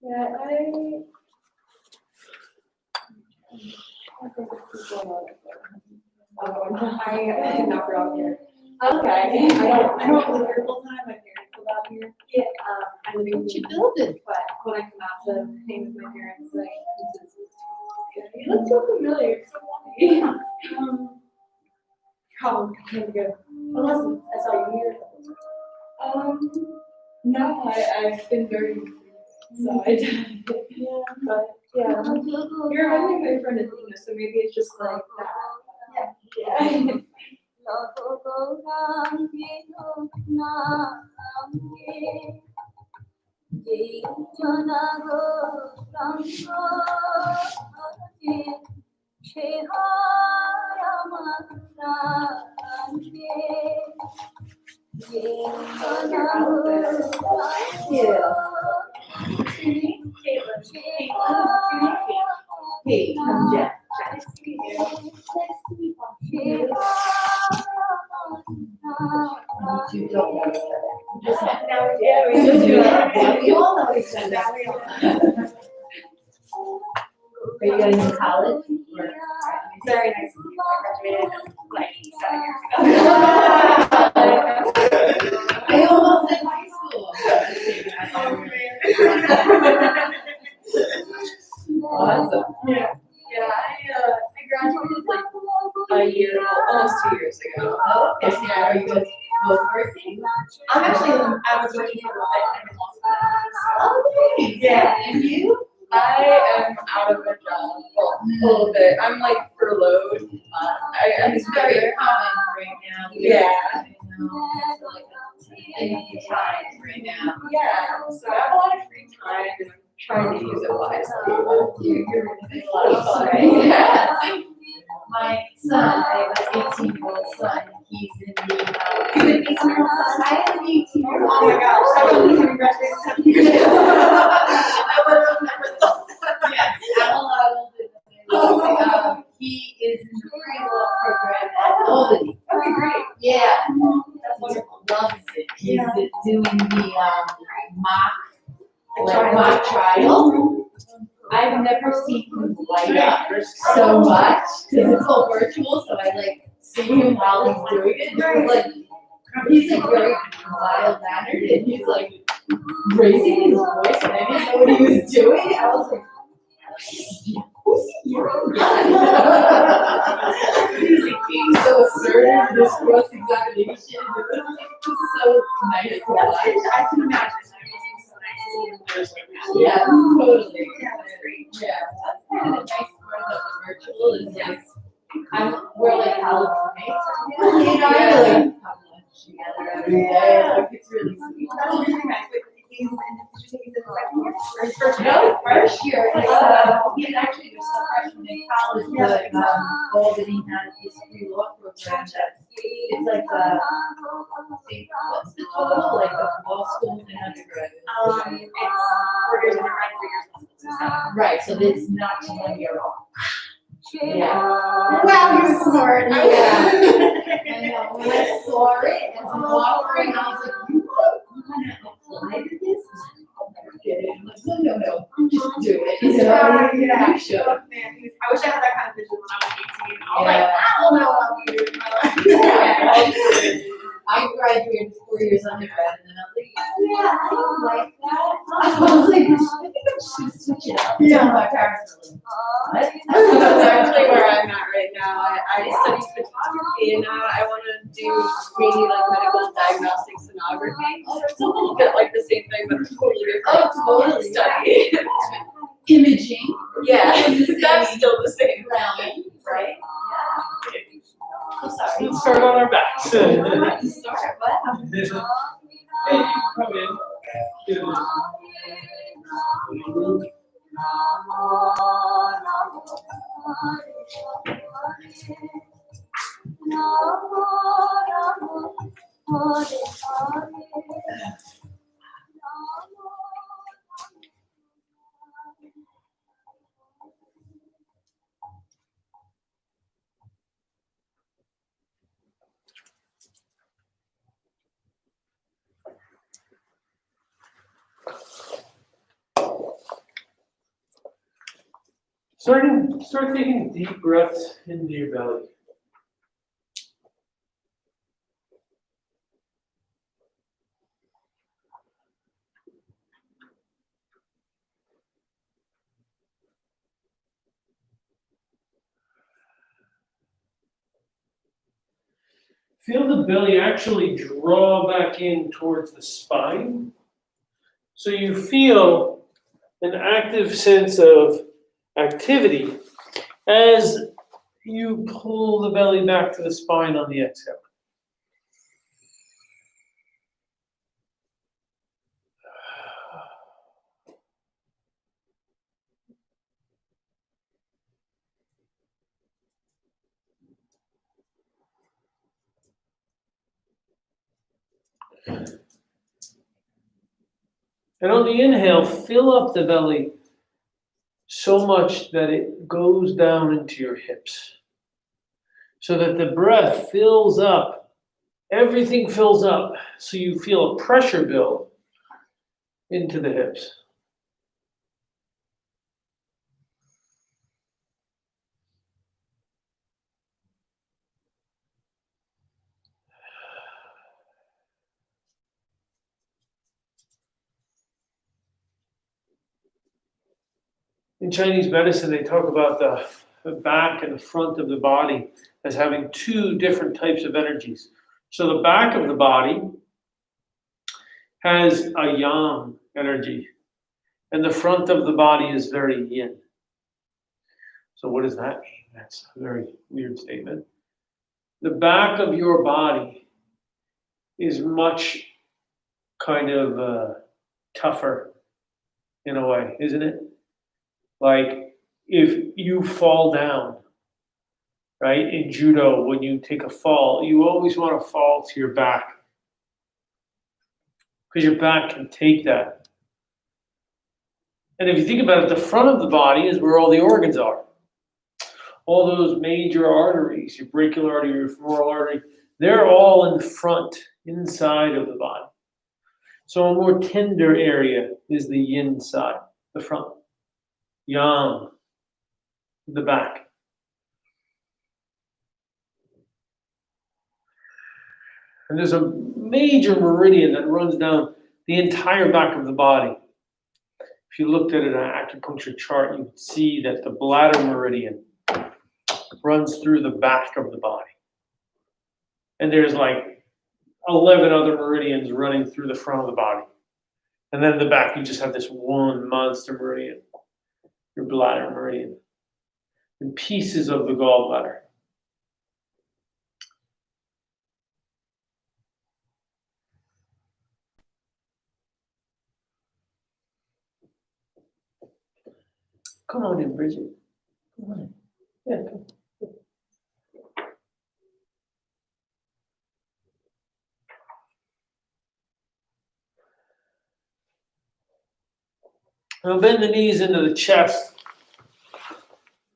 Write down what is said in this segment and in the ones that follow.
Yeah, I think it's people I not around here. Okay. I don't live here full time. My parents live out here. Yeah. I'm living in building, but when I come out to hang with my parents, like you look so familiar. It's so funny. Probably can't go. Unless I saw you here. No, I've been very. So I did. Yeah, but yeah. You're reminding my friend Athena, so maybe it's just like that. Yeah. Hey, I'm Jeff. Nice to meet you. You don't know each other. Just now, yeah, we just do that. We all know each other. Are you going to college? Very nice to meet you. I graduated like 7 years ago. I almost said high school. Awesome. Yeah. Yeah, I graduated like a year, almost 2 years ago. Oh, okay. So are you guys both working? I was working for a while and also. Oh, nice. Yeah. And you? I am out of a job. Well, a little bit. I'm like furloughed. It's very common right now. Yeah. I know. It's like a time right now. Yeah. So I have a lot of free time and I'm trying to use it wisely. You're having a lot of fun, right? Yeah. My son, I have an 18-year-old son. He's in the. You have an 18-year-old son? I have an 18-year-old. Oh my gosh! I would have graduated 7 years ago. I would have never thought that. Yes, I'm a lot older. He is in the pre-law program at Albany. Okay, great. Yeah, that's wonderful. Loves it. He's doing the mock trial. I've never seen him light up so much because it's all virtual. So I like see him while he's doing it. He's like very wild mannered and he's like raising his voice and I didn't know what he was doing. I was like, who's he hearing? He's like being so assertive in his cross examination. It was so nice to watch. I can imagine. Yeah, totally. Yeah, that's kind of the nice part about the virtual is like, we're like college roommates. You know, I like have lunch together every day. Like, it's really sweet. That's really nice. He's in the second year? First year. He's actually just a freshman in college, but Albany has this free law program that it's like what's the total? Like the law schools and undergrad? It's 4 years undergrad, 3 years. Right, so it's not 1 year long. Yeah. Wow, you're smart. Yeah. I know. When I saw it and I'm offering, I was like, you want to apply to this? I'm like, no, just do it. So, yeah, sure. Oh, man, I wish I had that kind of vision when I was 18. I was like, I don't know what I'm going to do with my life. I graduated 4 years undergrad, and then I was like, yeah, I don't like that. I was like, I think I'm just going to switch it up. Yeah, my parents were like, what? That's actually where I'm at right now. I study photography, and now I want to do maybe like medical diagnostic sonography. So it's a little bit like the same thing, but totally different. Totally study. Imaging. Yeah, that's still the same realm, right? Yeah. I'm sorry. Let's start on our backs. Start. Wow. Hey, come in. Start taking deep breaths into your belly. Feel the belly actually draw back in towards the spine. So you feel an active sense of activity as you pull the belly back to the spine on the exhale. And on the inhale, fill up the belly so much that it goes down into your hips. So that the breath fills up, everything fills up, so you feel a pressure build into the hips. In Chinese medicine, they talk about the back and the front of the body as having two different types of energies. So the back of the body has a yang energy, and the front of the body is very yin. So what does that mean? That's a very weird statement. The back of your body is much kind of tougher in a way, isn't it? Like if you fall down, right, in judo, when you take a fall, you always want to fall to your back because your back can take that. And if you think about it, the front of the body is where all the organs are. All those major arteries, your brachial artery, your femoral artery, they're all in the front, inside of the body. So a more tender area is the yin side, the front. Yang, the back. And there's a major meridian that runs down the entire back of the body. If you looked at an acupuncture chart, you would see that the bladder meridian runs through the back of the body. And there's like 11 other meridians running through the front of the body. And then in the back, you just have this one monster meridian, your bladder meridian, and pieces of the gallbladder. Come on in, Bridget. Come on in. Yeah, come. Now bend the knees into the chest.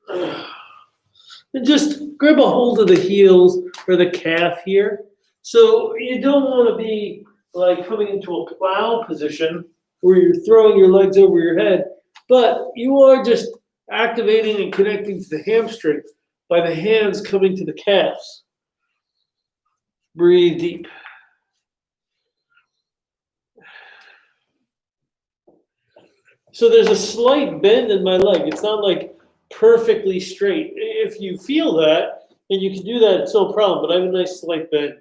And just grab a hold of the heels or the calf here. So you don't want to be like coming into a plow position where you're throwing your legs over your head, but you are just activating and connecting to the hamstring by the hands coming to the calves. Breathe deep. So there's a slight bend in my leg. It's not like perfectly straight. If you feel that, and you can do that, it's no problem, but I have a nice slight bend.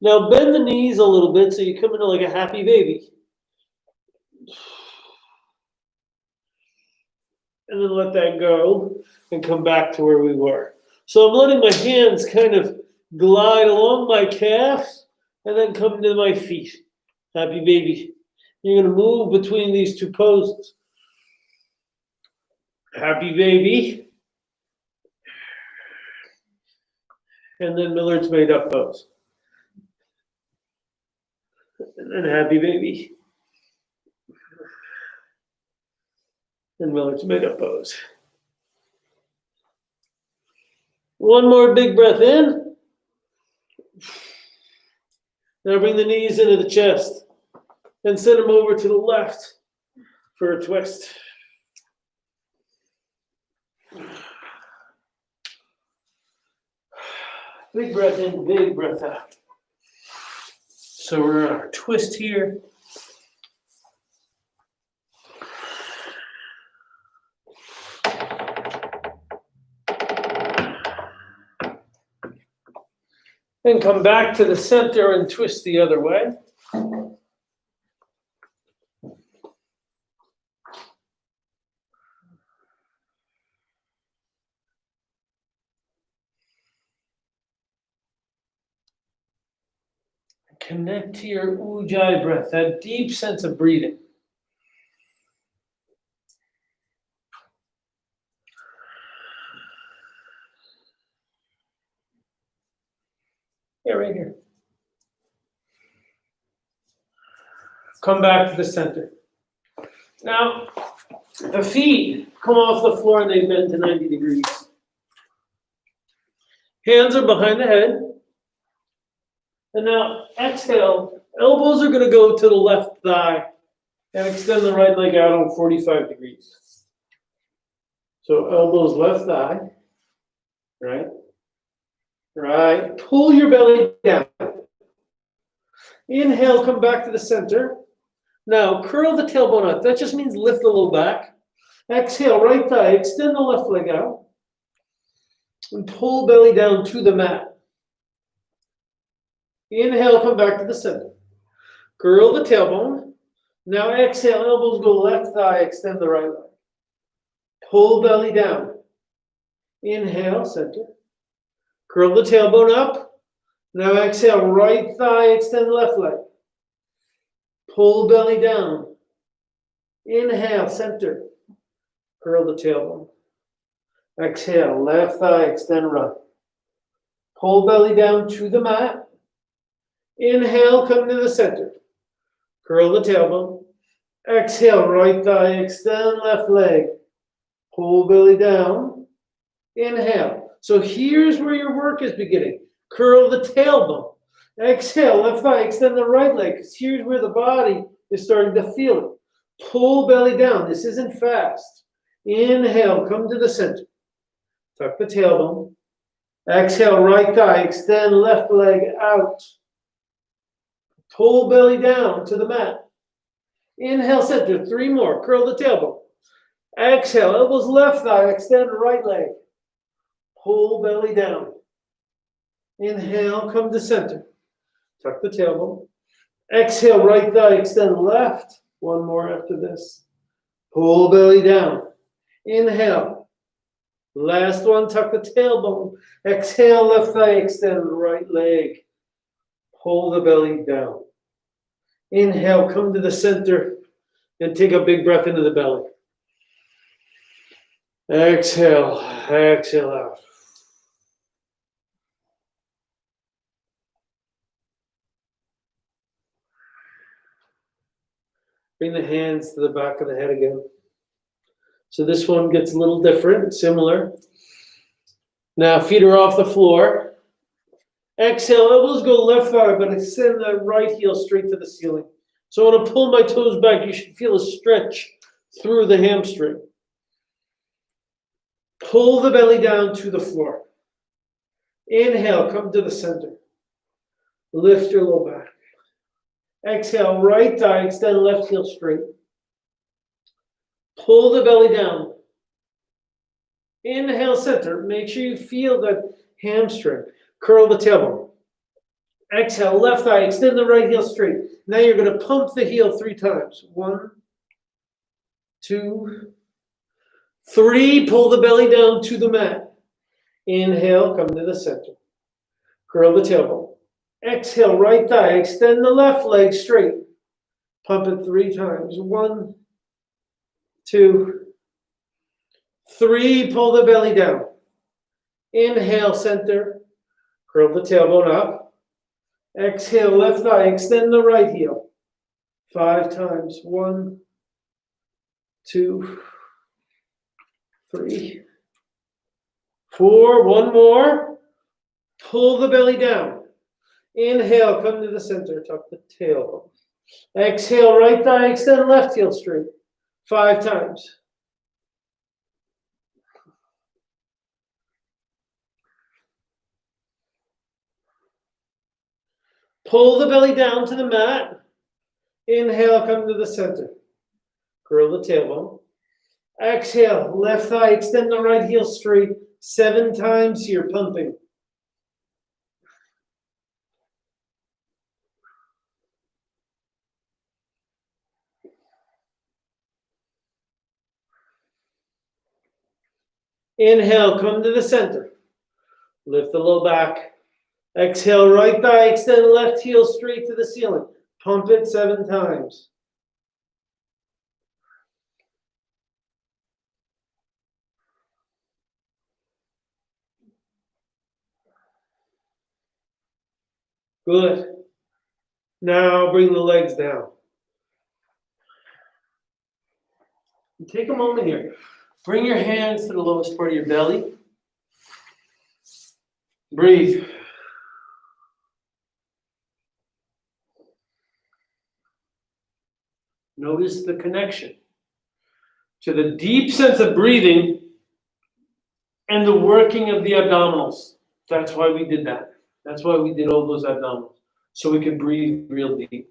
Now bend the knees a little bit so you come into like a happy baby. And then let that go and come back to where we were. So I'm letting my hands kind of glide along my calves and then come to my feet. Happy baby. You're going to move between these two poses. Happy baby. And then Millard's made up pose. And then happy baby. And Millard's made up pose. One more big breath in. Now bring the knees into the chest. and send them over to the left for a twist. Big breath in, big breath out. So we're on our twist here. Then come back to the center and twist the other way. Connect to your ujjayi breath, that deep sense of breathing. Yeah, right here. Come back to the center. Now, the feet come off the floor and they bend to 90 degrees. Hands are behind the head. And now, exhale. Elbows are going to go to the left thigh and extend the right leg out on 45 degrees. So elbows left thigh, right? Right. Pull your belly down. Inhale, come back to the center. Now, curl the tailbone up. That just means lift a little back. Exhale, right thigh. Extend the left leg out. And pull belly down to the mat. Inhale, come back to the center. Curl the tailbone. Now exhale, elbows go left thigh, extend the right leg. Pull belly down. Inhale, center. Curl the tailbone up. Now exhale, right thigh, extend left leg. Pull belly down. Inhale, center. Curl the tailbone. Exhale, left thigh, extend right. Pull belly down to the mat. Inhale, come to the center. Curl the tailbone. Exhale, right thigh, extend left leg. Pull belly down. Inhale. So here's where your work is beginning. Curl the tailbone. Exhale, left thigh, extend the right leg, because here's where the body is starting to feel it. Pull belly down. This isn't fast. Inhale, come to the center. Tuck the tailbone. Exhale, right thigh, extend left leg out. Pull belly down to the mat. Inhale, center. 3 more. Curl the tailbone. Exhale, elbows left thigh, extend right leg. Pull belly down. Inhale, come to center. Tuck the tailbone. Exhale, right thigh, extend left. 1 more after this. Pull belly down. Inhale. Last one, tuck the tailbone. Exhale, left thigh, extend right leg. Pull the belly down. Inhale, come to the center and take a big breath into the belly. Exhale, exhale out. Bring the hands to the back of the head again. So this one gets a little different, similar. Now feet are off the floor. Exhale, elbows go left thigh, but extend the right heel straight to the ceiling. So I want to pull my toes back. You should feel a stretch through the hamstring. Pull the belly down to the floor. Inhale, come to the center. Lift your low back. Exhale, right thigh, extend left heel straight. Pull the belly down. Inhale, center. Make sure you feel that hamstring. Curl the tailbone. Exhale, left thigh, extend the right heel straight. Now you're going to pump the heel 3 times. 1, 2, 3. Pull the belly down to the mat. Inhale, come to the center. Curl the tailbone. Exhale, right thigh, extend the left leg straight. Pump it 3 times. 1, 2, 3. Pull the belly down. Inhale, center. Curl the tailbone up. Exhale, left thigh, extend the right heel. 5 times. 1, 2, 3, 4. 1 more. Pull the belly down. Inhale, come to the center. Tuck the tailbone. Exhale, right thigh, extend left heel straight. 5 times. Pull the belly down to the mat. Inhale, come to the center. Curl the tailbone. Exhale, left thigh, extend the right heel straight. 7 times here, pumping. Inhale, come to the center. Lift the low back. Exhale, right thigh, extend left heel straight to the ceiling. Pump it 7 times. Good. Now bring the legs down. Take a moment here. Bring your hands to the lowest part of your belly. Breathe. Notice the connection to the deep sense of breathing and the working of the abdominals. That's why we did that. That's why we did all those abdominals. So we could breathe real deep.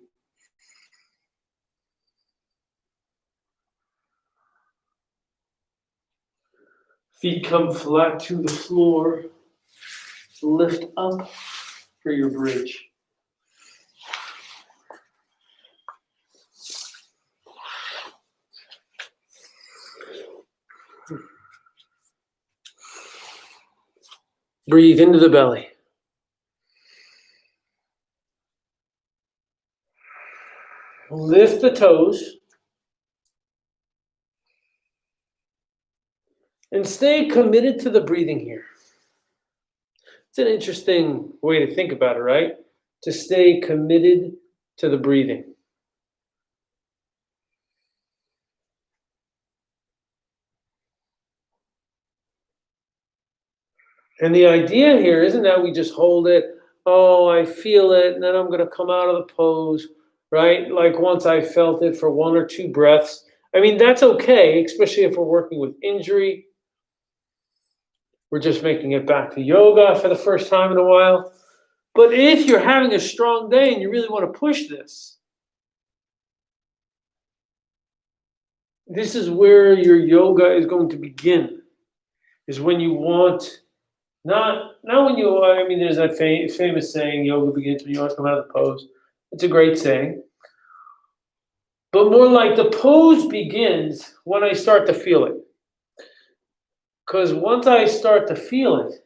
Feet come flat to the floor. Lift up for your bridge. Breathe into the belly. Lift the toes. And stay committed to the breathing here. It's an interesting way to think about it, right? To stay committed to the breathing. And the idea here isn't that we just hold it, oh, I feel it, and then I'm going to come out of the pose, right? Like once I felt it for 1 or 2 breaths. I mean, that's okay, especially if we're working with injury. We're just making it back to yoga for the first time in a while. But if you're having a strong day and you really want to push this, this is where your yoga is going to begin, is when you want, not when you, I mean, there's that famous saying, yoga begins when you want to come out of the pose. It's a great saying. But more like the pose begins when I start to feel it. Because once I start to feel it,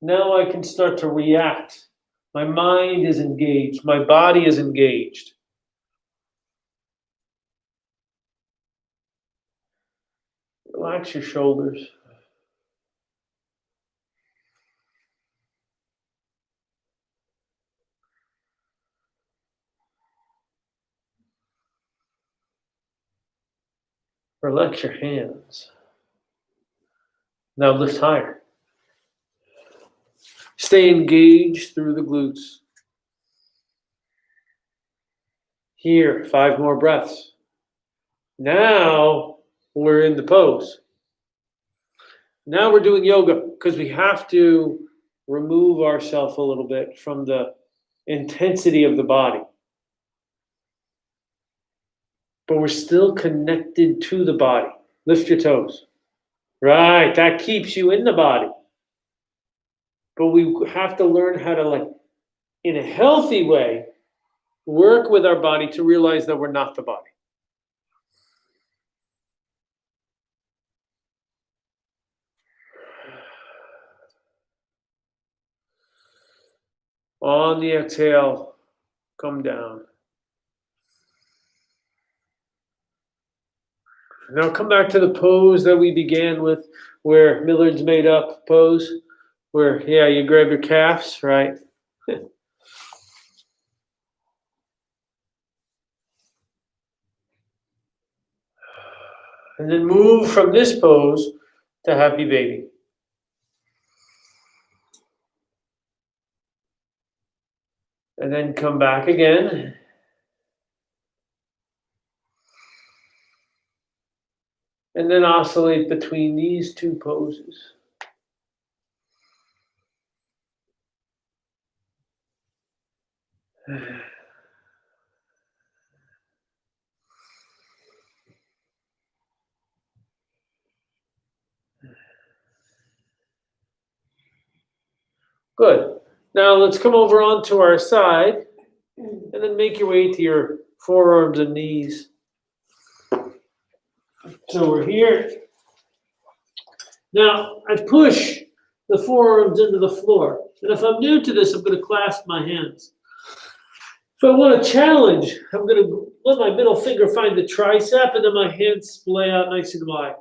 now I can start to react. My mind is engaged. My body is engaged. Relax your shoulders. Relax your hands. Now lift higher. Stay engaged through the glutes. Here, 5 more breaths. Now we're in the pose. Now we're doing yoga because we have to remove ourselves a little bit from the intensity of the body. But we're still connected to the body. Lift your toes. Right, that keeps you in the body. But we have to learn how to, like, in a healthy way, work with our body to realize that we're not the body. On the exhale, come down. Now come back to the pose that we began with, where Millard's made up pose, where, yeah, you grab your calves, right? And then move from this pose to happy baby. And then come back again. and then oscillate between these two poses. Good. Now let's come over onto our side and then make your way to your forearms and knees. So we're here. Now I push the forearms into the floor. And if I'm new to this, I'm going to clasp my hands. If I want to challenge, I'm going to let my middle finger find the tricep and then my hands splay out nice and wide.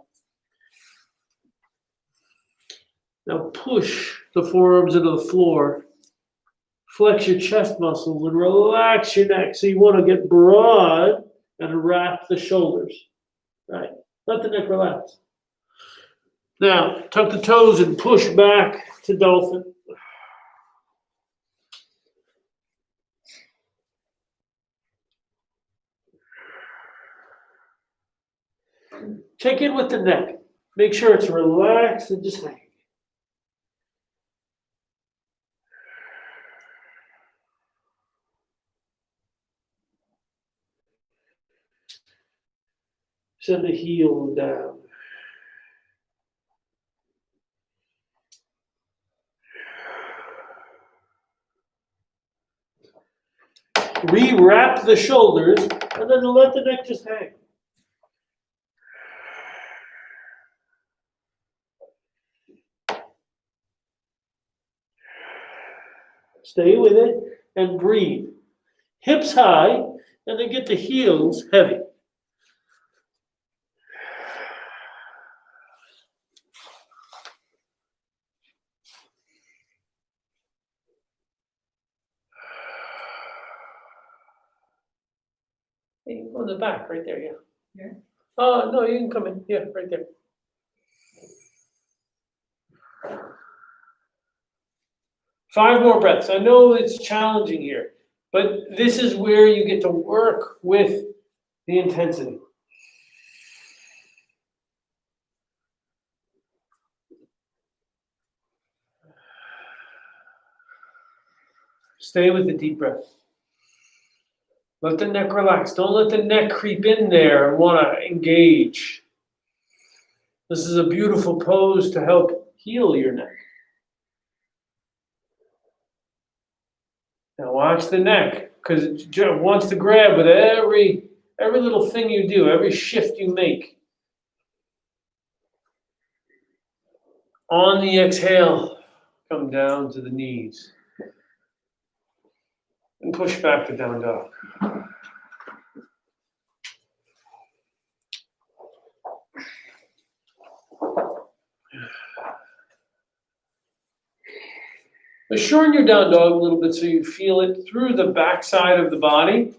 Now push the forearms into the floor. Flex your chest muscles and relax your neck. So you want to get broad and wrap the shoulders. Right? Let the neck relax. Now, tuck the toes and push back to dolphin. Check in with the neck. Make sure it's relaxed and just hang. Send the heel down. Re-wrap the shoulders and then let the neck just hang. Stay with it and breathe. Hips high and then get the heels heavy. Hey, you go in the back, right there, yeah. Here? No, you can come in. Yeah, right there. Five more breaths. I know it's challenging here, but this is where you get to work with the intensity. Stay with the deep breath. Let the neck relax. Don't let the neck creep in there and want to engage. This is a beautiful pose to help heal your neck. Now watch the neck, because it wants to grab with every little thing you do, every shift you make. On the exhale, come down to the knees. And push back to down dog. But shorten your down dog a little bit so you feel it through the backside of the body.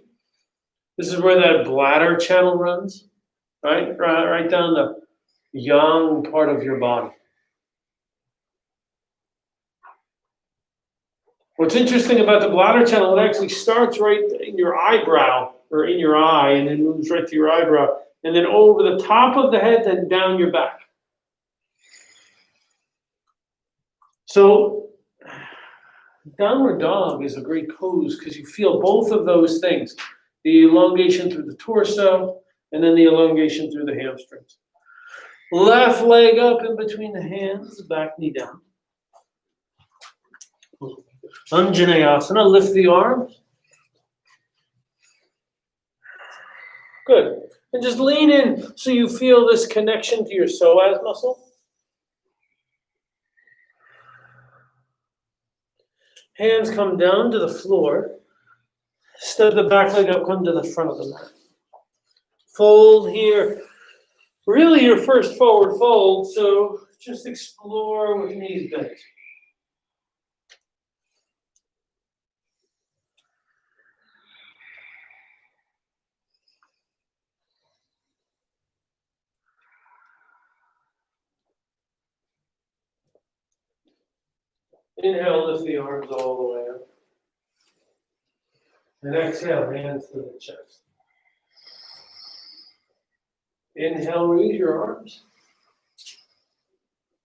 This is where that bladder channel runs, right? Right down the yang part of your body. What's interesting about the bladder channel, it actually starts right in your eyebrow, or in your eye, and then moves right to your eyebrow, and then over the top of the head, then down your back. So, downward dog is a great pose because you feel both of those things. The elongation through the torso, and then the elongation through the hamstrings. Left leg up in between the hands, back knee down. Anjaneyasana, lift the arms. Good. And just lean in so you feel this connection to your psoas muscle. Hands come down to the floor. Step the back leg up, come to the front of the mat. Fold here. Really your first forward fold, so just explore with knees bent. Inhale, lift the arms all the way up. And exhale, hands to the chest. Inhale, raise your arms.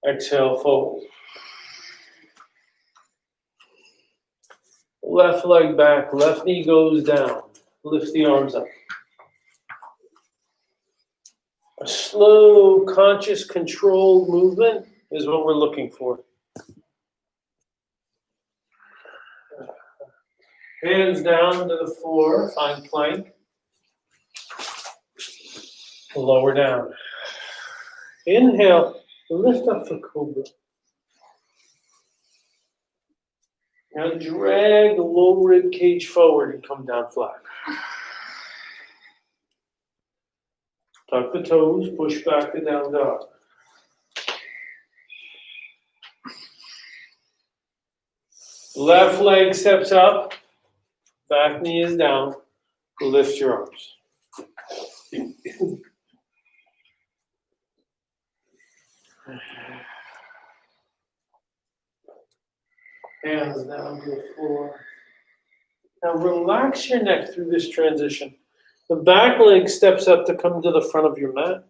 Exhale, fold. Left leg back, left knee goes down. Lift the arms up. A slow, conscious, controlled movement is what we're looking for. Hands down to the floor, find plank. Lower down. Inhale, lift up for cobra. Now drag the low rib cage forward and come down flat. Tuck the toes, push back to down dog. Left leg steps up, back knee is down, lift your arms. Hands down to the floor. Now relax your neck through this transition. The back leg steps up to come to the front of your mat.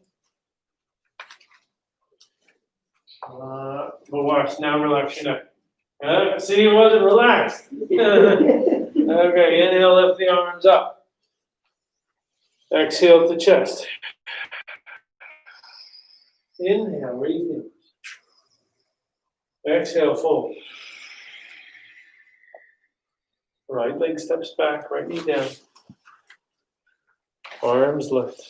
But watch, now relax your neck. See, it wasn't relaxed. Okay, inhale, lift the arms up. Exhale to chest. Inhale, raise the arms. Exhale, fold. Right leg steps back, right knee down. Arms lift.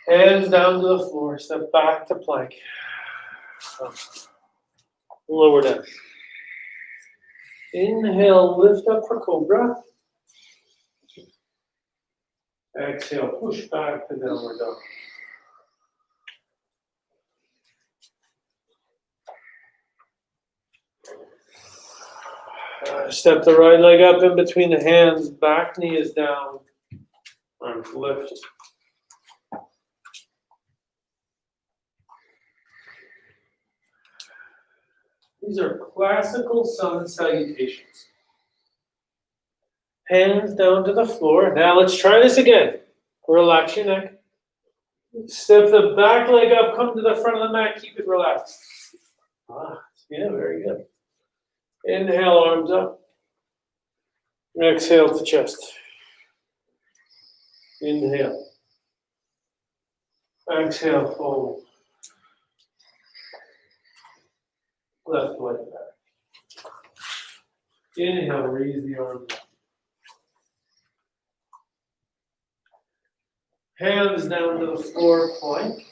Hands down to the floor, step back to plank. Lower down. Inhale, lift up for cobra. Exhale, push back to downward dog. Step the right leg up in between the hands, back knee is down, arms lift. These are classical sun salutations. Hands down to the floor. Now let's try this again. Relax your neck. Step the back leg up, come to the front of the mat, keep it relaxed. Yeah, very good. Inhale, arms up. Exhale to chest. Inhale. Exhale, fold. Left leg back. Inhale, raise the arms up. Hands down to the floor, plank.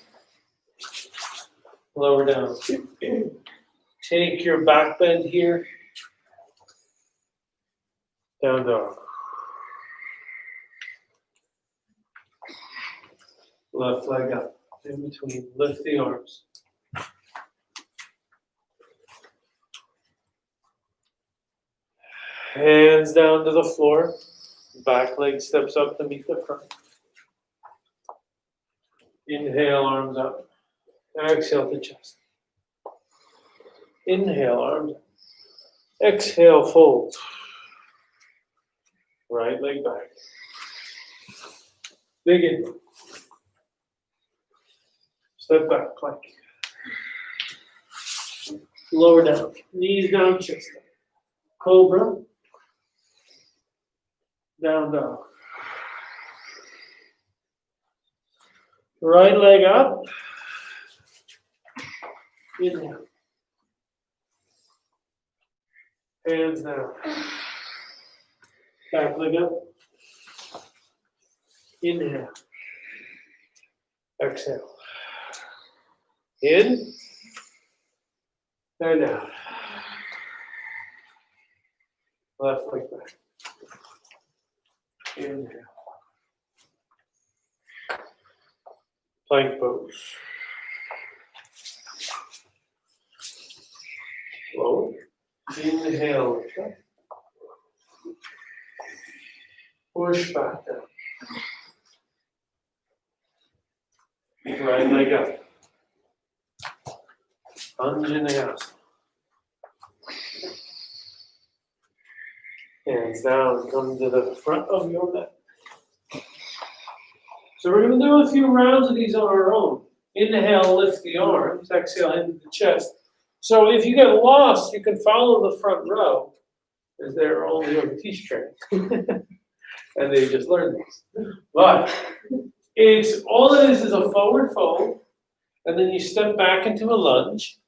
Lower down. Take your back bend here. Down dog. Left leg up. In between. Lift the arms. Hands down to the floor. Back leg steps up to meet the front. Inhale, arms up. Exhale to chest. Inhale, arms up. Exhale, fold. Right leg back. Big in. Step back, plank. Lower down. Knees down, chest up. Cobra. Down dog. Right leg up. Inhale. Hands down. Back leg up. Inhale. Exhale. In. And out. Left leg back. Inhale. Plank pose. Lower. Inhale. Push back down. Right leg up. Anjaneyasana. Hands down, come to the front of your mat. So we're going to do a few rounds of these on our own. Inhale, lift the arms. Exhale, into the chest. So if you get lost, you can follow the front row, as they're only on the teach train. And they just learned this. But all it is a forward fold, and then you step back into a lunge,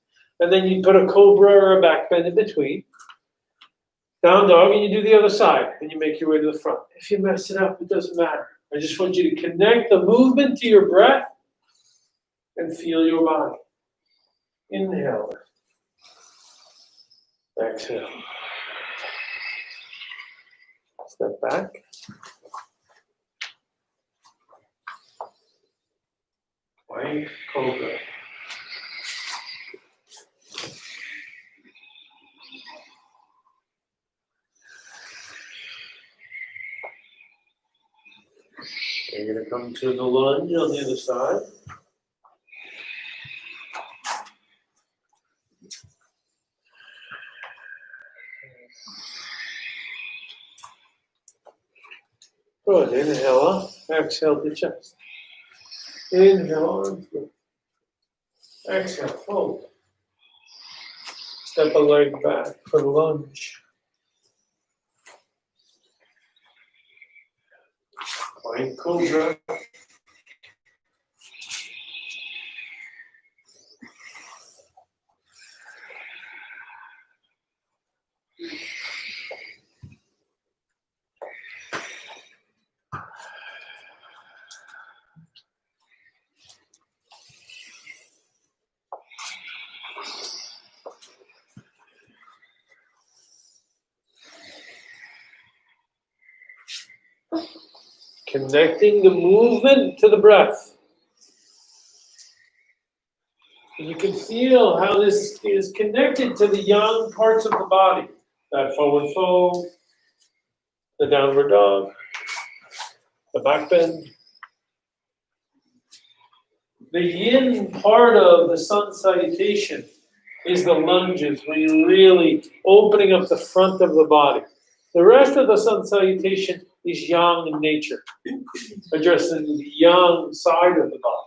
and then you put a cobra or a back bend in between. Down dog, and you do the other side, and you make your way to the front. If you mess it up, it doesn't matter. I just want you to connect the movement to your breath and feel your body. Inhale. Exhale. Step back. Plank cobra. You're going to come to the lunge on the other side. Good. Inhale up. Exhale to chest. Inhale on through. Exhale. Fold. Step a leg back for the lunge. Plank cobra. Connecting the movement to the breath. And you can feel how this is connected to the yang parts of the body. That forward fold, the downward dog, the back bend. The yin part of the sun salutation is the lunges, where you're really opening up the front of the body. The rest of the sun salutation is yang in nature, addressing the yang side of the body.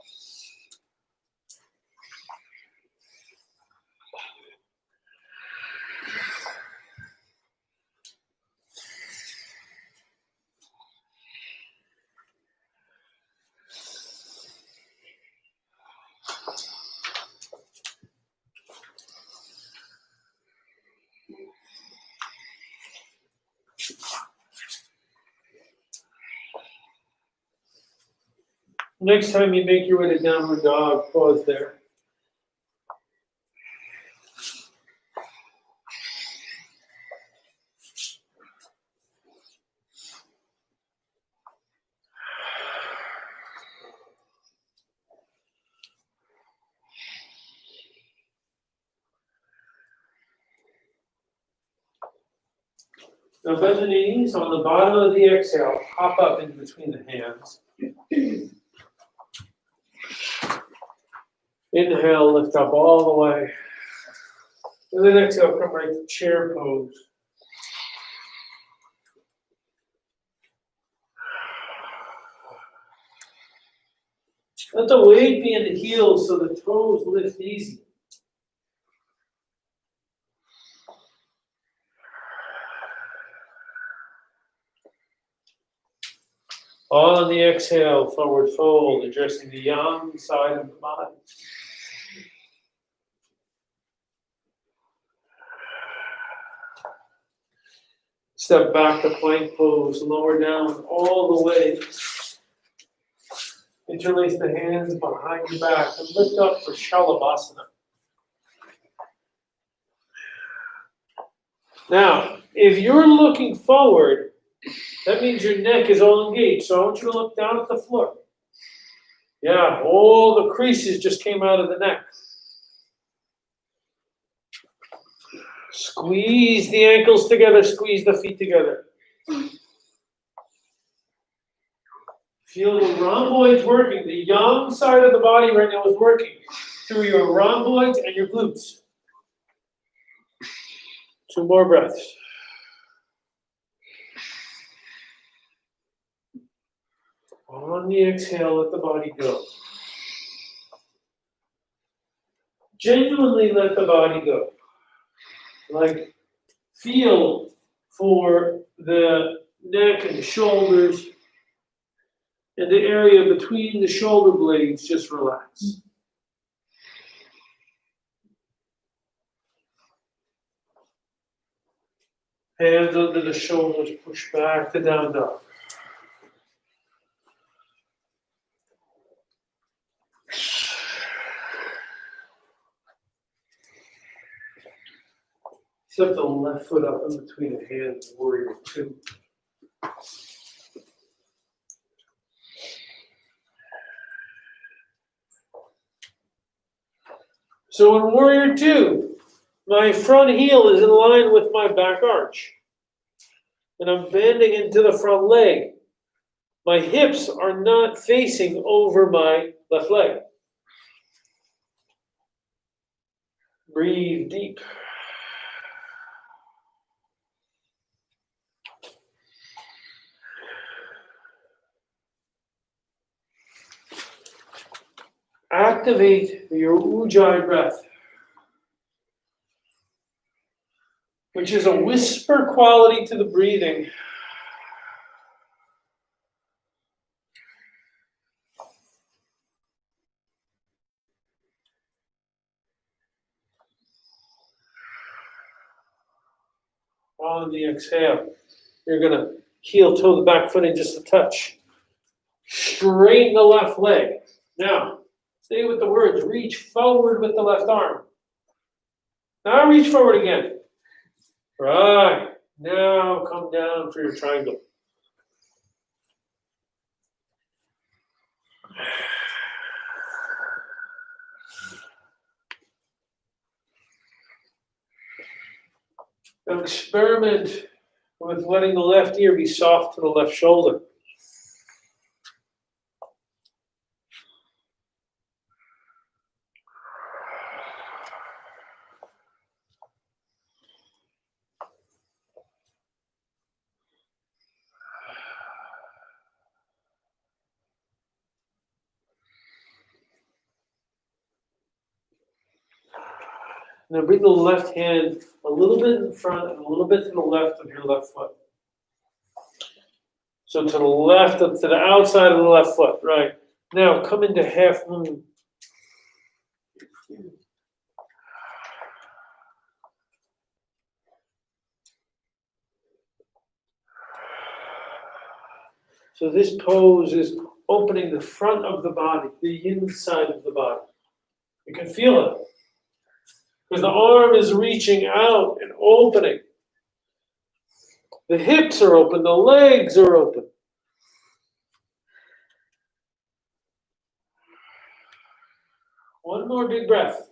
Next time you make your way to downward dog, pause there. Now bend the knees on the bottom of the exhale, hop up in between the hands. Inhale, lift up all the way. And then exhale, come right to chair pose. Let the weight be in the heels so the toes lift easy. On the exhale, forward fold, addressing the yang side of the body. Step back to plank pose, lower down all the way. Interlace the hands behind your back and lift up for Shalabhasana. Now, if you're looking forward, that means your neck is all engaged. So I want you to look down at the floor. Yeah, all the creases just came out of the neck. Squeeze the ankles together, squeeze the feet together. Feel the rhomboids working. The yang side of the body right now is working through your rhomboids and your glutes. 2 more breaths. On the exhale, let the body go. Genuinely let the body go. Like, feel for the neck and the shoulders and the area between the shoulder blades, just relax. Hands under the shoulders, push back to down dog. Step the left foot up in between the hands, warrior two. So in warrior two, my front heel is in line with my back arch. And I'm bending into the front leg. My hips are not facing over my left leg. Breathe deep. Activate your Ujjayi breath, which is a whisper quality to the breathing. On the exhale, you're going to heel toe the back foot in just a touch. Straighten the left leg. Now, stay with the words. Reach forward with the left arm. Now reach forward again. Right. Now come down for your triangle. Now experiment with letting the left ear be soft to the left shoulder. Now bring the left hand a little bit in front and a little bit to the left of your left foot. So to the left, up to the outside of the left foot, right. Now come into half moon. So this pose is opening the front of the body, the inside of the body. You can feel it. Because the arm is reaching out and opening. The hips are open, the legs are open. One more big breath.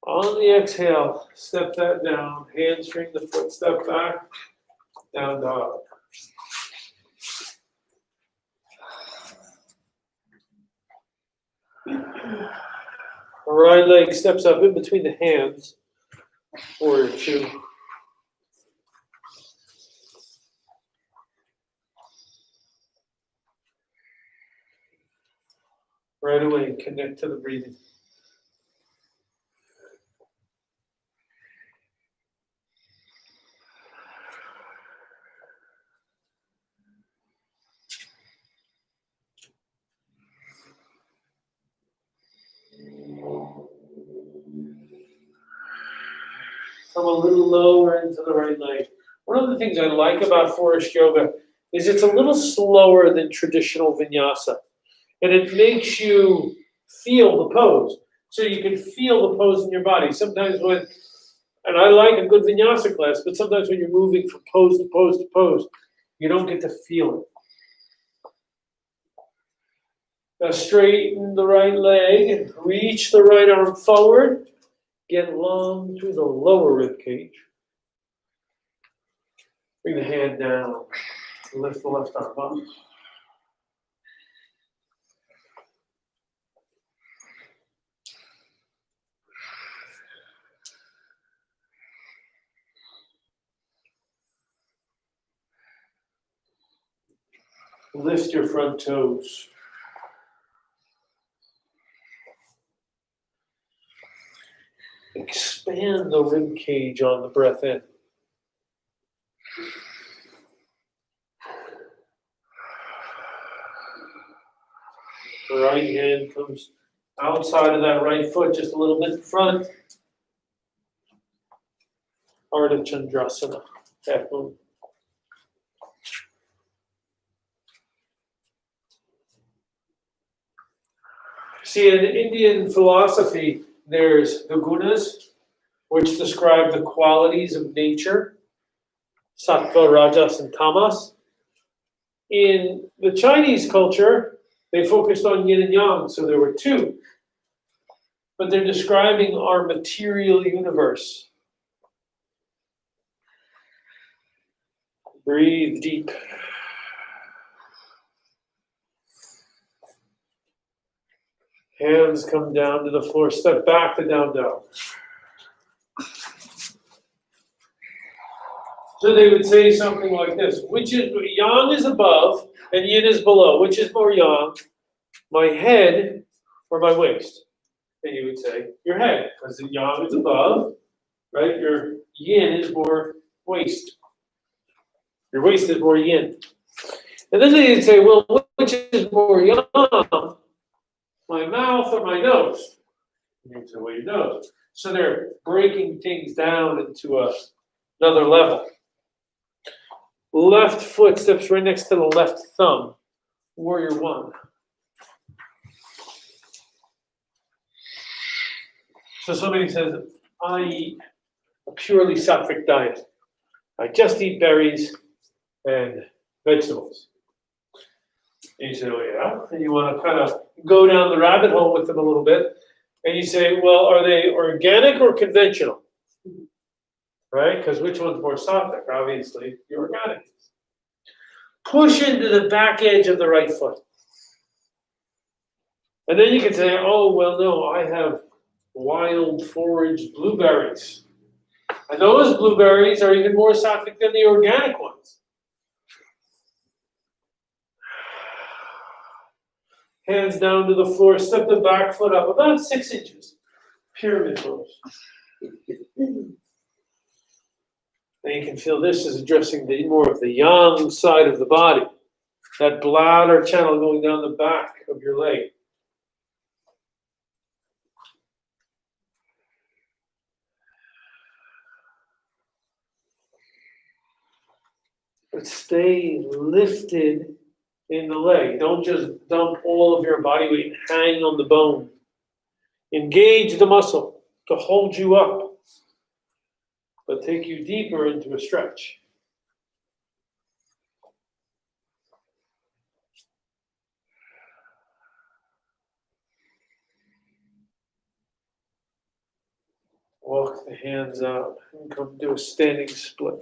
On the exhale, step that down, hamstring the foot, step back, down dog. Right leg steps up in between the hands, warrior two. Right away, connect to the breathing. Come a little lower into the right leg. One of the things I like about Forrest Yoga is it's a little slower than traditional vinyasa. And it makes you feel the pose. So you can feel the pose in your body. Sometimes when, and I like a good vinyasa class, but sometimes when you're moving from pose to pose to pose, you don't get to feel it. Now straighten the right leg, reach the right arm forward. Get long through the lower rib cage. Bring the hand down. Lift the left arm up. Lift your front toes. Expand the rib cage on the breath in. The right hand comes outside of that right foot, just a little bit in front. Ardha Chandrasana, half moon. See, in Indian philosophy, there's the gunas, which describe the qualities of nature, sattva, rajas, and tamas. In the Chinese culture, they focused on yin and yang, so there were two. But they're describing our material universe. Breathe deep. Hands come down to the floor. Step back to down dog. So they would say something like this: which is yang is above and yin is below. Which is more yang, my head or my waist? And you would say your head, because the yang is above, right? Your yin is more waist. Your waist is more yin. And then they'd say, well, which is more yang, my mouth or my nose? And you'd say, well, your nose. So they're breaking things down into another level. Left foot steps right next to the left thumb. Warrior one. So somebody says, I eat a purely sattvic diet. I just eat berries and vegetables. And you say, oh yeah? And you want to kind of go down the rabbit hole with them a little bit. And you say, well, are they organic or conventional? Right? Because which one's more sattvic? Obviously, the organic. Push into the back edge of the right foot. And then you can say, oh, well, no, I have wild foraged blueberries. And those blueberries are even more sattvic than the organic ones. Hands down to the floor, step the back foot up about 6 inches. Pyramid pose. And you can feel this is addressing more of the yang side of the body. That bladder channel going down the back of your leg. But stay lifted in the leg. Don't just dump all of your body weight and hang on the bone. Engage the muscle to hold you up, but take you deeper into a stretch. Walk the hands out and come to a standing split.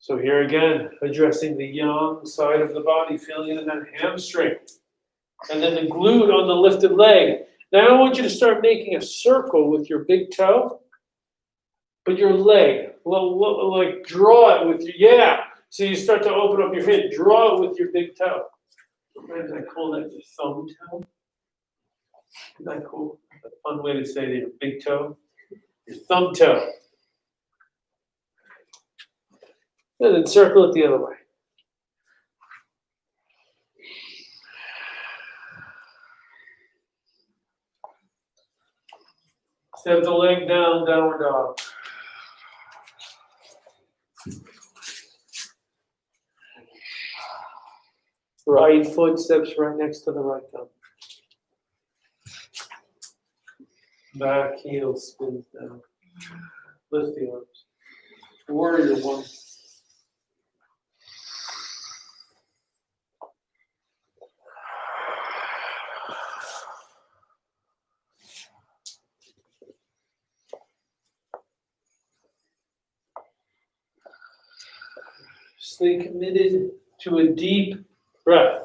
So here again, addressing the yang side of the body, feeling it in that hamstring. And then the glute on the lifted leg. Now I want you to start making a circle with your big toe, but your leg, like draw it with your, yeah. So you start to open up your hand, draw it with your big toe. Sometimes I call that your thumb toe. Isn't that cool? A fun way to say that your big toe, your thumb toe. And then circle it the other way. Step the leg down, downward dog. Right foot steps right next to the right thumb. Back heel spins down. Lift the arms. Warrior one. Stay committed to a deep breath.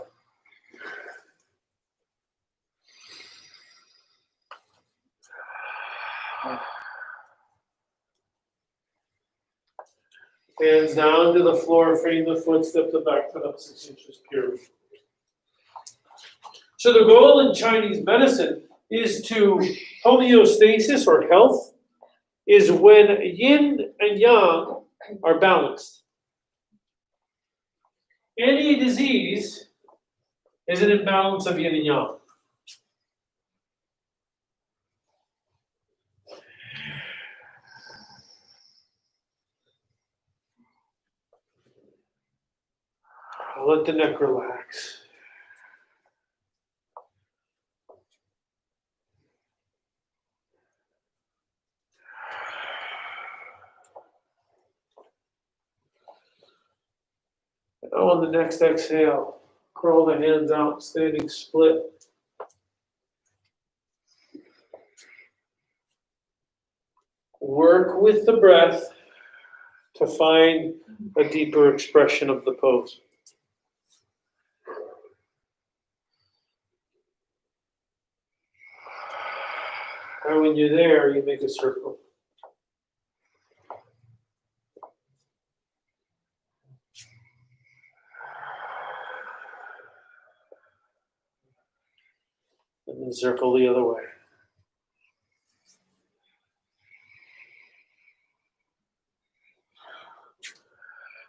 Hands down to the floor, frame the foot, step the back foot up 6 inches purely. So the goal in Chinese medicine is to homeostasis or health is when yin and yang are balanced. Any disease is an imbalance of yin and yang. Let the neck relax. Now on the next exhale, curl the hands out, standing split. Work with the breath to find a deeper expression of the pose. And when you're there, you make a circle. And then circle the other way.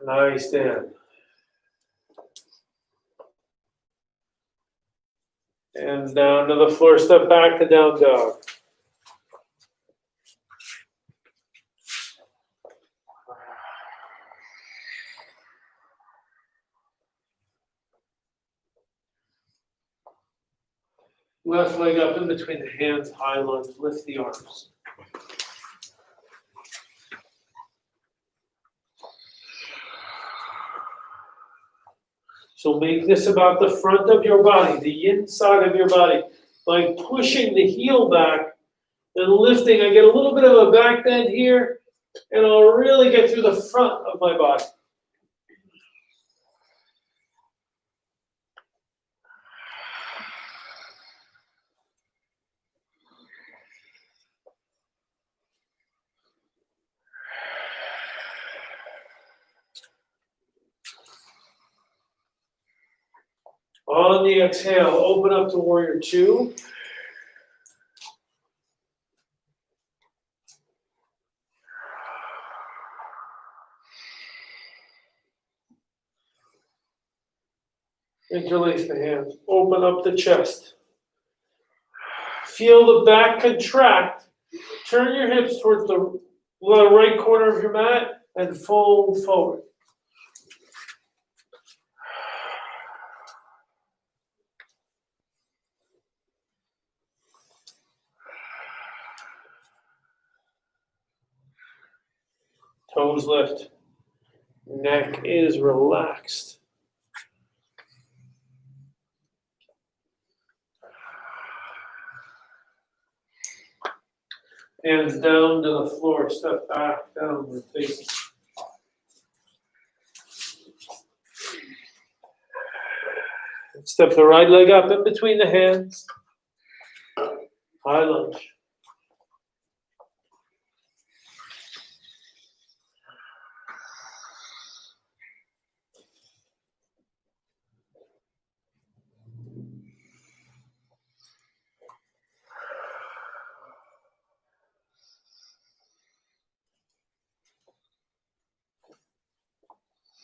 Nice, Dan. Hands down to the floor, step back to down dog. Left leg up in between the hands, high lunge, lift the arms. So make this about the front of your body, the inside of your body, like pushing the heel back and lifting. I get a little bit of a back bend here, and I'll really get through the front of my body. On the exhale, open up to warrior two. Interlace the hands, open up the chest. Feel the back contract. Turn your hips towards the right corner of your mat and fold forward. Toes lift. Neck is relaxed. Hands down to the floor, step back, downward facing. Step the right leg up in between the hands. High lunge.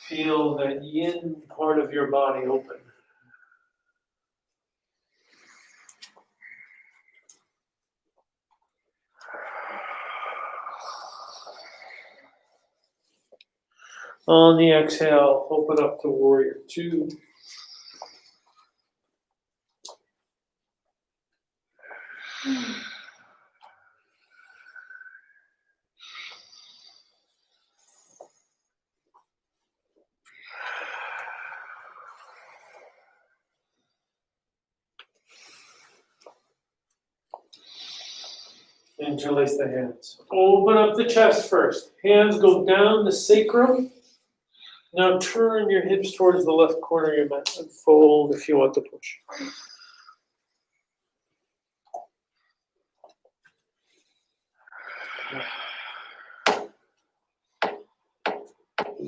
Feel that yin part of your body open. On the exhale, open up to warrior two. Interlace the hands. Open up the chest first. Hands go down the sacrum. Now turn your hips towards the left corner of your mat and fold if you want to push.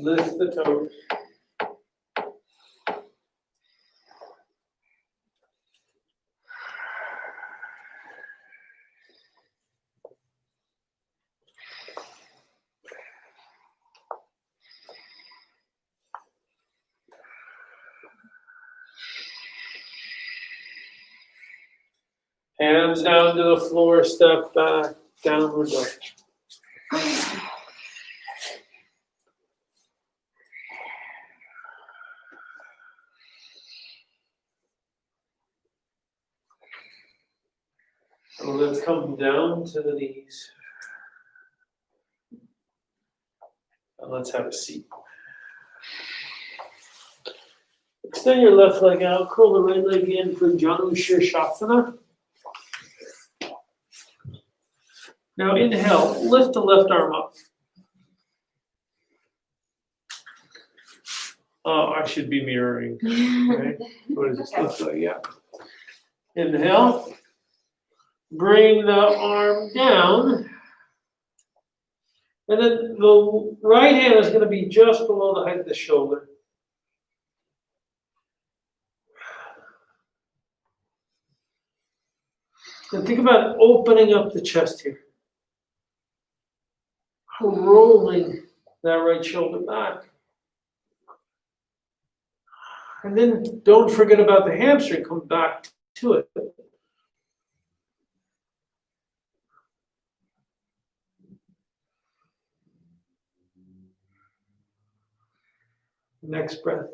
Lift the toes. Hands down to the floor, step back, downward dog. So let's come down to the knees. And let's have a seat. Extend your left leg out, curl the right leg in for Janu Shirshasana. Now inhale, lift the left arm up. Oh, I should be mirroring. Okay. What does this look like? Yeah. Inhale. Bring the arm down. And then the right hand is going to be just below the height of the shoulder. And think about opening up the chest here. Rolling that right shoulder back. And then don't forget about the hamstring. Come back to it. Next breath.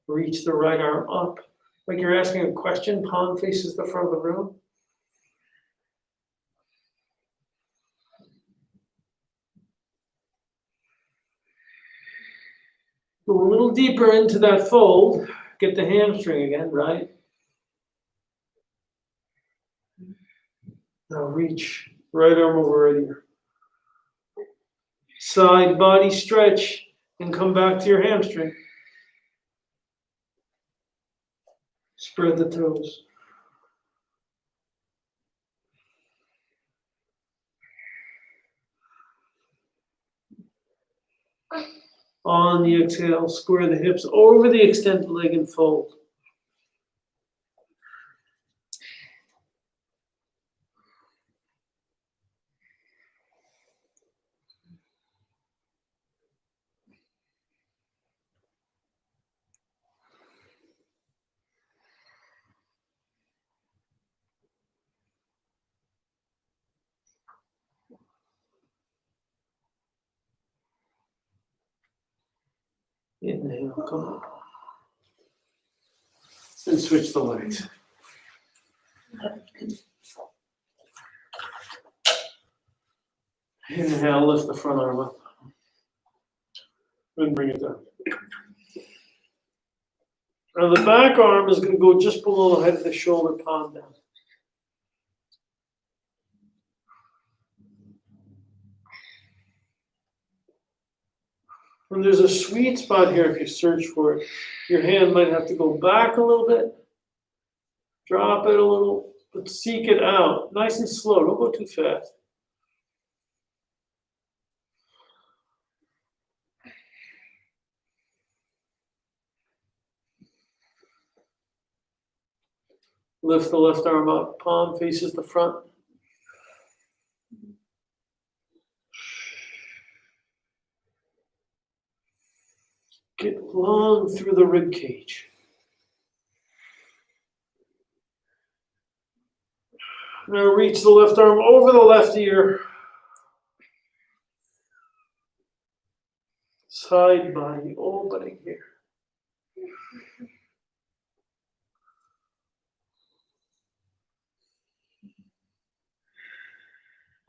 Reach the right arm up. Like you're asking a question, palm faces the front of the room. Go a little deeper into that fold. Get the hamstring again, right? Now reach right arm over right ear. Side body stretch and come back to your hamstring. Spread the toes. On the exhale, square the hips over the extended leg and fold. Inhale, come on. And switch the legs. Inhale, lift the front arm up. And bring it down. Now the back arm is going to go just below the head of the shoulder, palm down. And there's a sweet spot here if you search for it. Your hand might have to go back a little bit. Drop it a little, but seek it out. Nice and slow, don't go too fast. Lift the left arm up, palm faces the front. Get long through the rib cage. Now reach the left arm over the left ear. Side body opening here.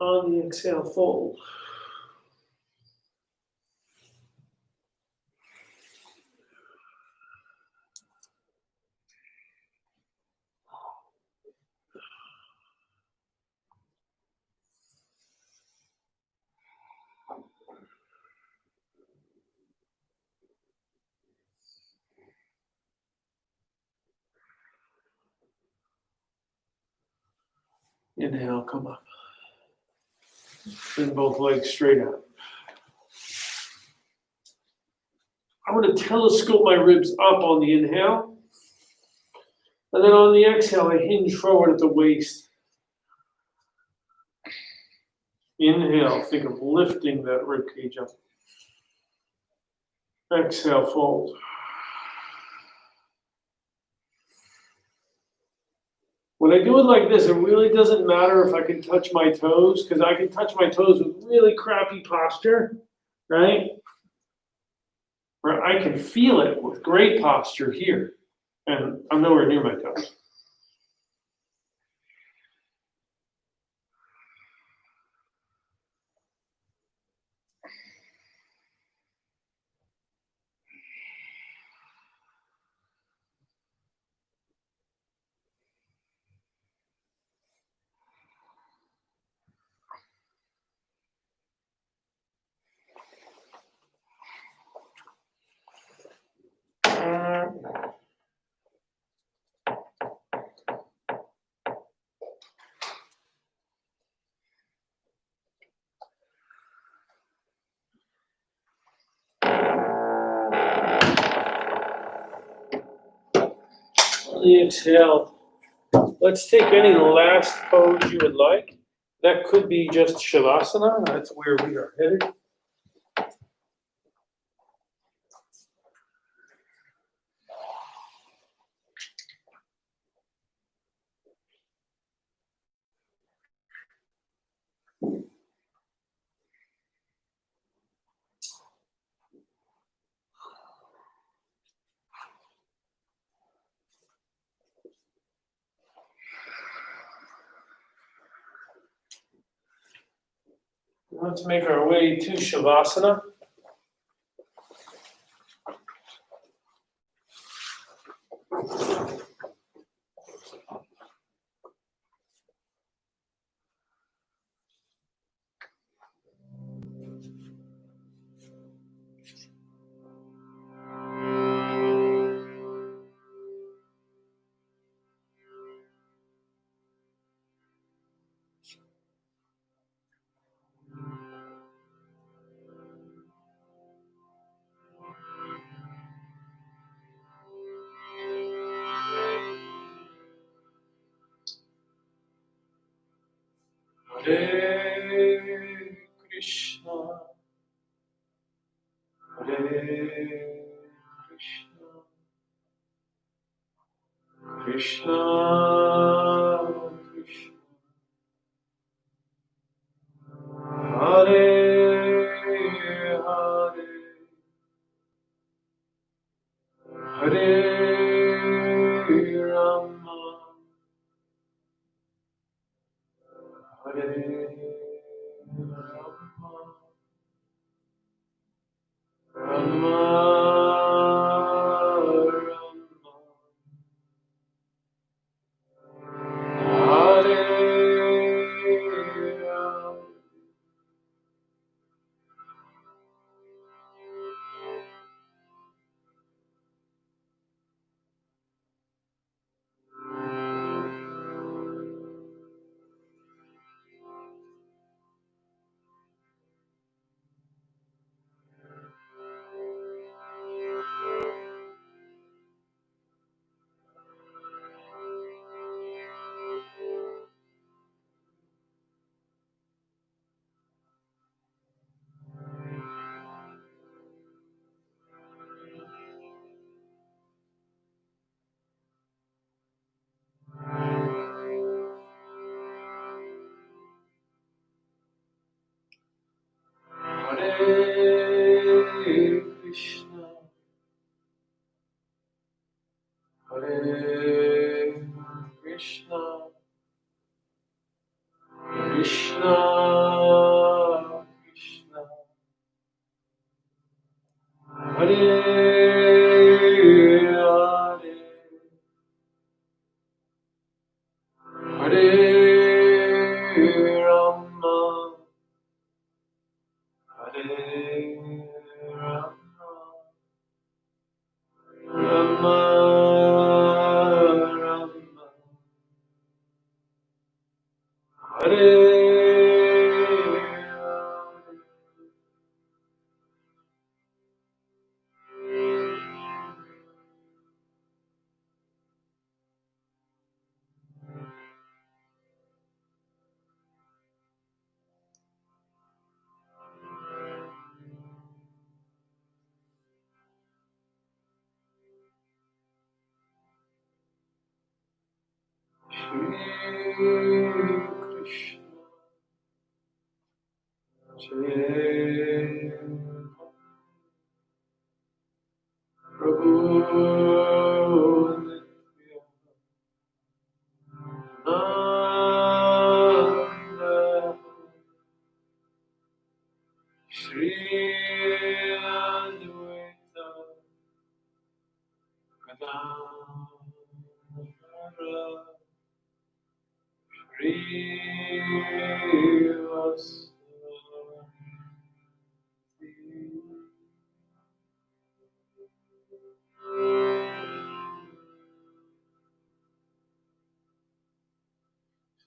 On the exhale, fold. Inhale, come up. Bring both legs straight out. I'm going to telescope my ribs up on the inhale. And then on the exhale, I hinge forward at the waist. Inhale, think of lifting that rib cage up. Exhale, fold. When I do it like this, it really doesn't matter if I can touch my toes, because I can touch my toes with really crappy posture, right? Or I can feel it with great posture here, and I'm nowhere near my toes. On the exhale, let's take any last pose you would like. That could be just Shavasana. That's where we are headed. Let's make our way to Shavasana. Hare Krishna, Hare Krishna, Krishna Krishna, Hare Hare, Hare Rama, Hare Rama, Rama Rama, Hare Rama. Hare Krishna, Hare Krishna, Krishna Krishna, Hare Hare, Hare Rama, Hare Rama, Rama Rama, Hare Hare.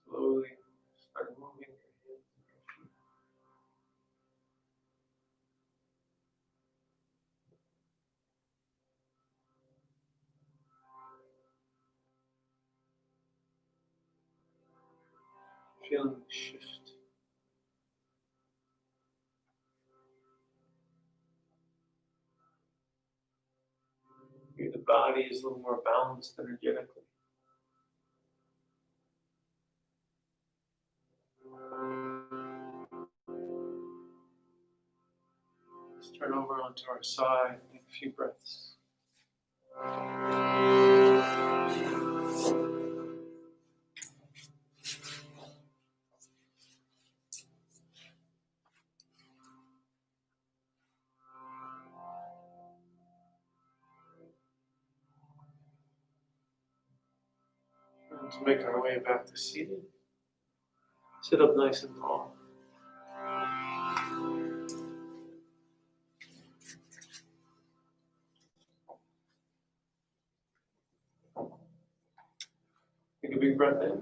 Slowly start moving your hands. Feeling the shift. Maybe the body is a little more balanced energetically. Let's turn over onto our side, take a few breaths. Let's make our way back to seated. Sit up nice and tall. Take a big breath in.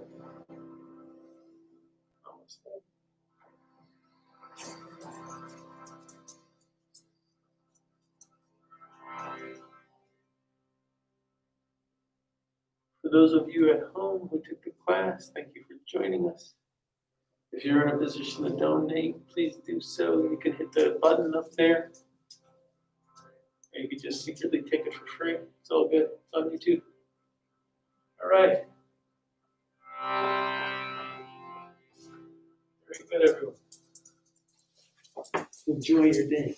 For those of you at home who took the class, thank you for joining us. If you're in a position to donate, please do so. You can hit the button up there. Or you can just secretly take it for free. It's all good. It's on YouTube. All right. Very good, everyone. Enjoy your day.